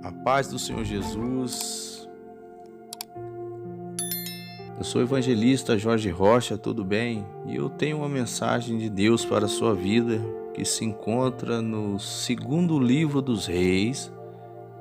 A paz do Senhor Jesus. Eu sou o evangelista Jorge Rocha, tudo bem? E eu tenho uma mensagem de Deus para a sua vida que se encontra no segundo livro dos Reis,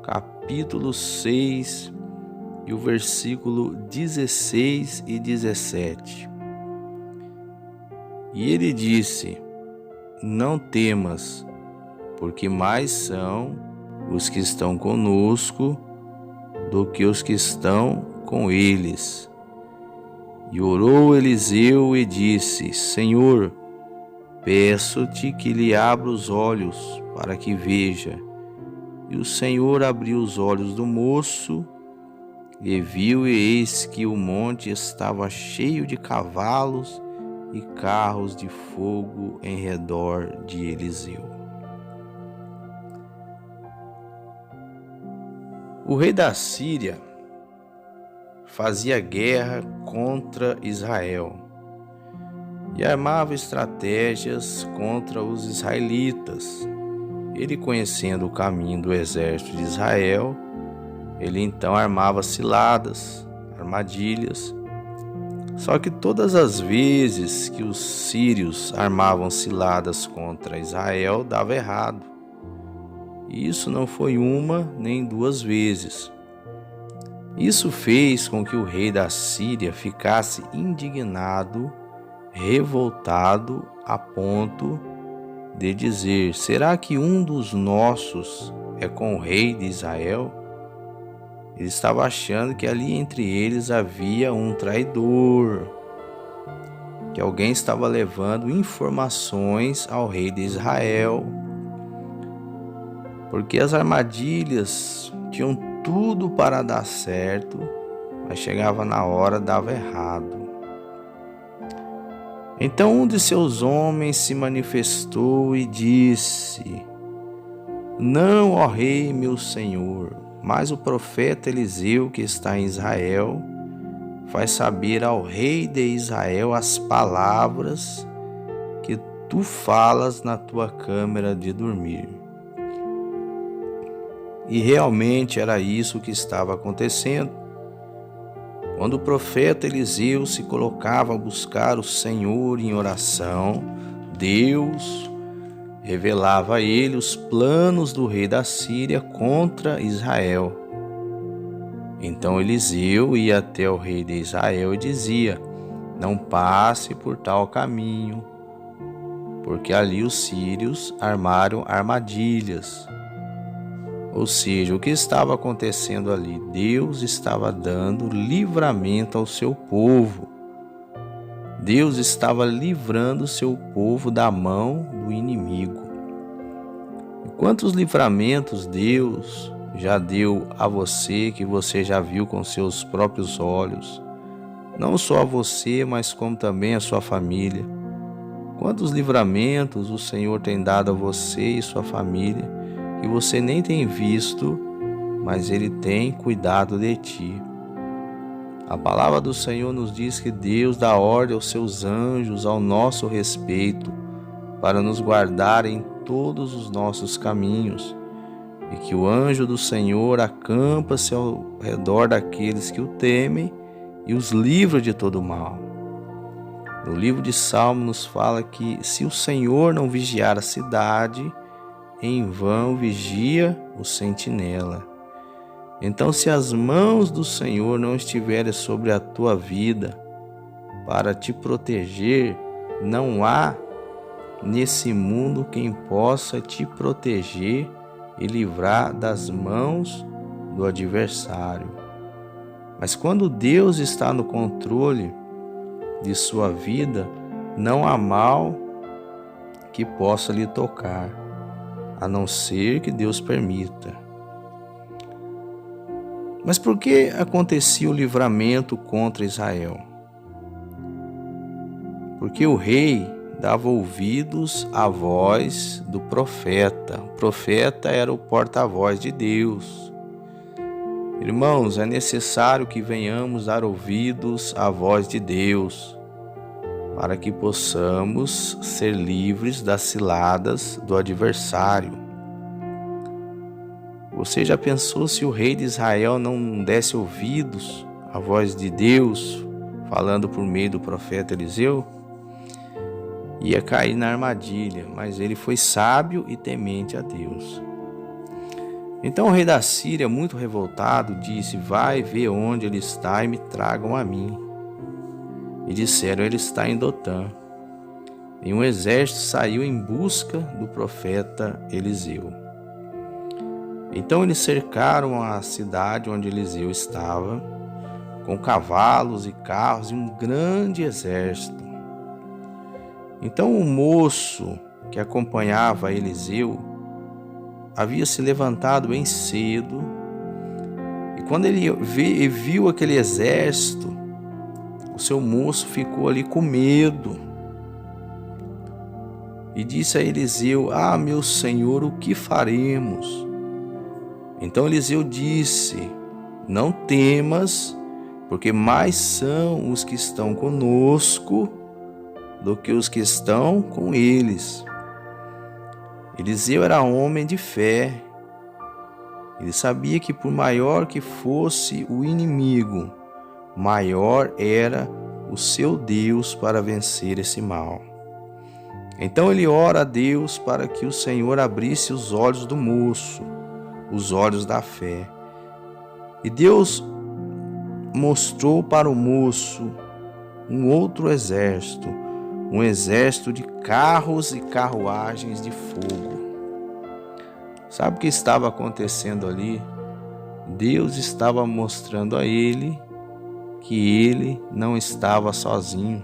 capítulo 6 e o versículo 16 e 17. E ele disse: Não temas, porque mais são os que estão conosco do que os que estão com eles. E orou Eliseu e disse: Senhor, peço-te que lhe abra os olhos para que veja. E o Senhor abriu os olhos do moço e viu, e eis que o monte estava cheio de cavalos e carros de fogo em redor de Eliseu. O rei da Síria fazia guerra contra Israel e armava estratégias contra os israelitas. Ele, conhecendo o caminho do exército de Israel, ele então armava ciladas, armadilhas. Só que todas as vezes que os sírios armavam ciladas contra Israel, dava errado. E isso não foi uma nem duas vezes. Isso fez com que o rei da Síria ficasse indignado, revoltado, a ponto de dizer: será que um dos nossos é com o rei de Israel? Ele estava achando que ali entre eles havia um traidor, que alguém estava levando informações ao rei de Israel, porque as armadilhas tinham tudo para dar certo, mas chegava na hora, dava errado. Então um de seus homens se manifestou e disse: Não, ó rei, meu senhor, mas o profeta Eliseu, que está em Israel, faz saber ao rei de Israel as palavras que tu falas na tua câmara de dormir. E realmente era isso que estava acontecendo. Quando o profeta Eliseu se colocava a buscar o Senhor em oração, Deus revelava a ele os planos do rei da Síria contra Israel. Então Eliseu ia até o rei de Israel e dizia: Não passe por tal caminho, porque ali os sírios armaram armadilhas. Ou seja, o que estava acontecendo ali? Deus estava dando livramento ao seu povo. Deus estava livrando o seu povo da mão do inimigo. E quantos livramentos Deus já deu a você, que você já viu com seus próprios olhos? Não só a você, mas como também a sua família. Quantos livramentos o Senhor tem dado a você e sua família, que você nem tem visto, mas Ele tem cuidado de ti. A palavra do Senhor nos diz que Deus dá ordem aos seus anjos ao nosso respeito, para nos guardar em todos os nossos caminhos, e que o anjo do Senhor acampa-se ao redor daqueles que o temem e os livra de todo mal. No livro de Salmos nos fala que se o Senhor não vigiar a cidade, em vão vigia o sentinela. Então, se as mãos do Senhor não estiverem sobre a tua vida para te proteger, não há nesse mundo quem possa te proteger e livrar das mãos do adversário. Mas quando Deus está no controle de sua vida, não há mal que possa lhe tocar, a não ser que Deus permita. Mas por que acontecia o livramento contra Israel? Porque o rei dava ouvidos à voz do profeta. O profeta era o porta-voz de Deus. Irmãos, é necessário que venhamos dar ouvidos à voz de Deus, para que possamos ser livres das ciladas do adversário. Você já pensou se o rei de Israel não desse ouvidos à voz de Deus, falando por meio do profeta Eliseu? Ia cair na armadilha, mas ele foi sábio e temente a Deus. Então o rei da Síria, muito revoltado, disse: vai ver onde ele está e me tragam a mim. E disseram: ele está em Dotã. E um exército saiu em busca do profeta Eliseu. Então eles cercaram a cidade onde Eliseu estava, com cavalos e carros e um grande exército. Então o moço que acompanhava Eliseu havia se levantado bem cedo, e quando ele viu aquele exército, o seu moço ficou ali com medo e disse a Eliseu: ah, meu senhor, o que faremos? Então Eliseu disse: não temas, porque mais são os que estão conosco do que os que estão com eles. Eliseu era homem de fé. Ele sabia que por maior que fosse o inimigo, maior era o seu Deus para vencer esse mal. Então ele ora a Deus para que o Senhor abrisse os olhos do moço, os olhos da fé. E Deus mostrou para o moço um outro exército, um exército de carros e carruagens de fogo. Sabe o que estava acontecendo ali? Deus estava mostrando a ele que ele não estava sozinho.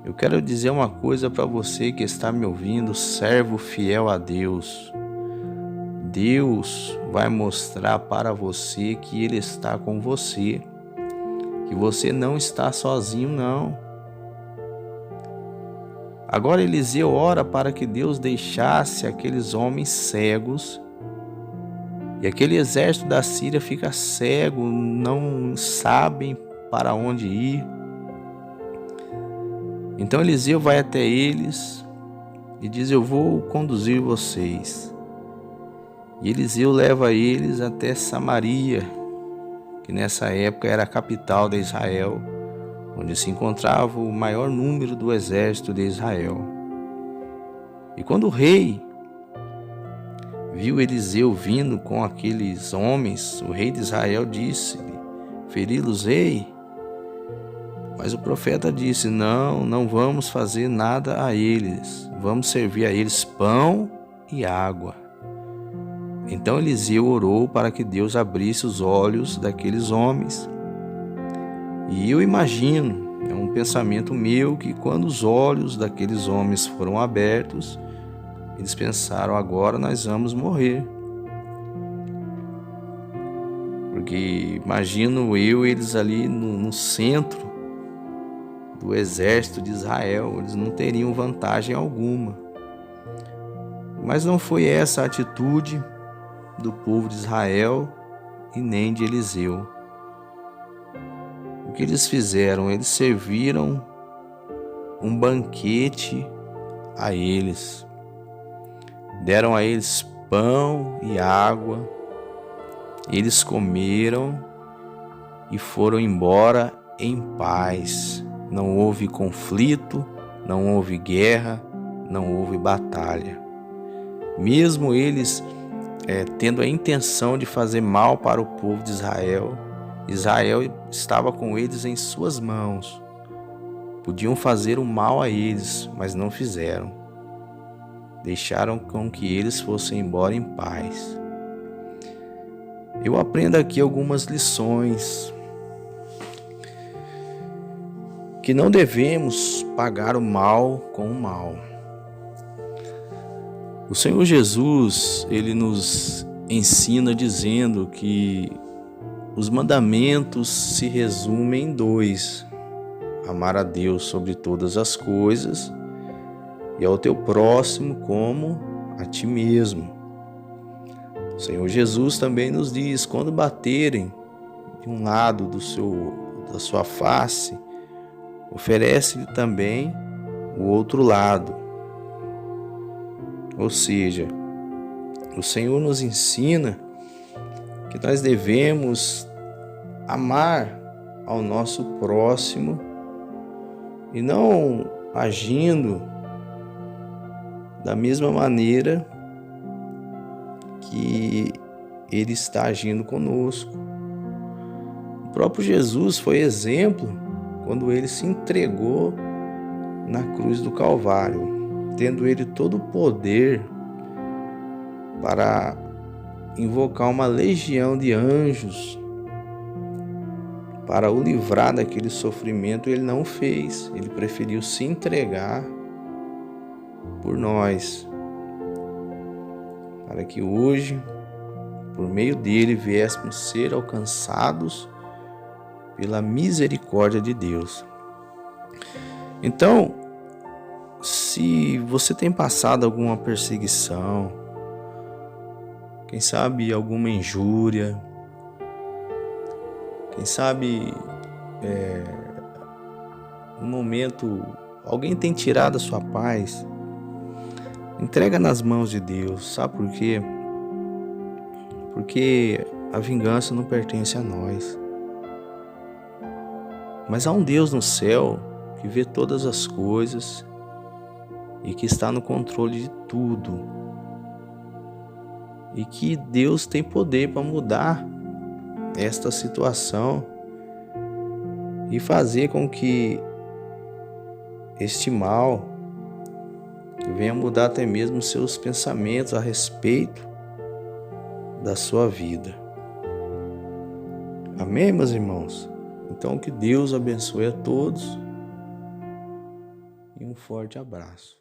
Eu quero dizer uma coisa para você que está me ouvindo, servo fiel a Deus. Deus vai mostrar para você que Ele está com você, que você não está sozinho, não. Agora Eliseu ora para que Deus deixasse aqueles homens cegos, e aquele exército da Síria fica cego, não sabem para onde ir. Então Eliseu vai até eles e diz: eu vou conduzir vocês. E Eliseu leva eles até Samaria, que nessa época era a capital de Israel, onde se encontrava o maior número do exército de Israel. E quando o rei viu Eliseu vindo com aqueles homens, o rei de Israel disse-lhe: feri-los-ei? Mas o profeta disse: não vamos fazer nada a eles, vamos servir a eles pão e água. Então Eliseu orou para que Deus abrisse os olhos daqueles homens. E eu imagino, é um pensamento meu, que quando os olhos daqueles homens foram abertos, eles pensaram: agora nós vamos morrer. Porque imagino eles ali no centro do exército de Israel, eles não teriam vantagem alguma. Mas não foi essa a atitude do povo de Israel e nem de Eliseu. O que eles fizeram? Eles serviram um banquete a eles. Deram a eles pão e água. Eles comeram e foram embora em paz. Não houve conflito, não houve guerra, não houve batalha. Mesmo eles tendo a intenção de fazer mal para o povo de Israel, Israel estava com eles em suas mãos. Podiam fazer o mal a eles, mas não fizeram. Deixaram com que eles fossem embora em paz. Eu aprendo aqui algumas lições. Que não devemos pagar o mal com o mal. O Senhor Jesus, Ele nos ensina dizendo que os mandamentos se resumem em 2: amar a Deus sobre todas as coisas e ao teu próximo como a ti mesmo. O Senhor Jesus também nos diz: quando baterem de um lado da sua face, oferece-lhe também o outro lado. Ou seja, o Senhor nos ensina que nós devemos amar ao nosso próximo e não agindo da mesma maneira que Ele está agindo conosco. O próprio Jesus foi exemplo quando Ele se entregou na cruz do Calvário, tendo Ele todo o poder para invocar uma legião de anjos para o livrar daquele sofrimento. Ele não fez, Ele preferiu se entregar por nós, para que hoje, por meio dele, viéssemos ser alcançados pela misericórdia de Deus. Então, se você tem passado alguma perseguição, quem sabe alguma injúria, quem sabe um momento alguém tem tirado a sua paz, entrega nas mãos de Deus. Sabe por quê? Porque a vingança não pertence a nós, mas há um Deus no céu que vê todas as coisas e que está no controle de tudo, e que Deus tem poder para mudar esta situação e fazer com que este mal venha mudar até mesmo seus pensamentos a respeito da sua vida. Amém, meus irmãos? Então, que Deus abençoe a todos e um forte abraço.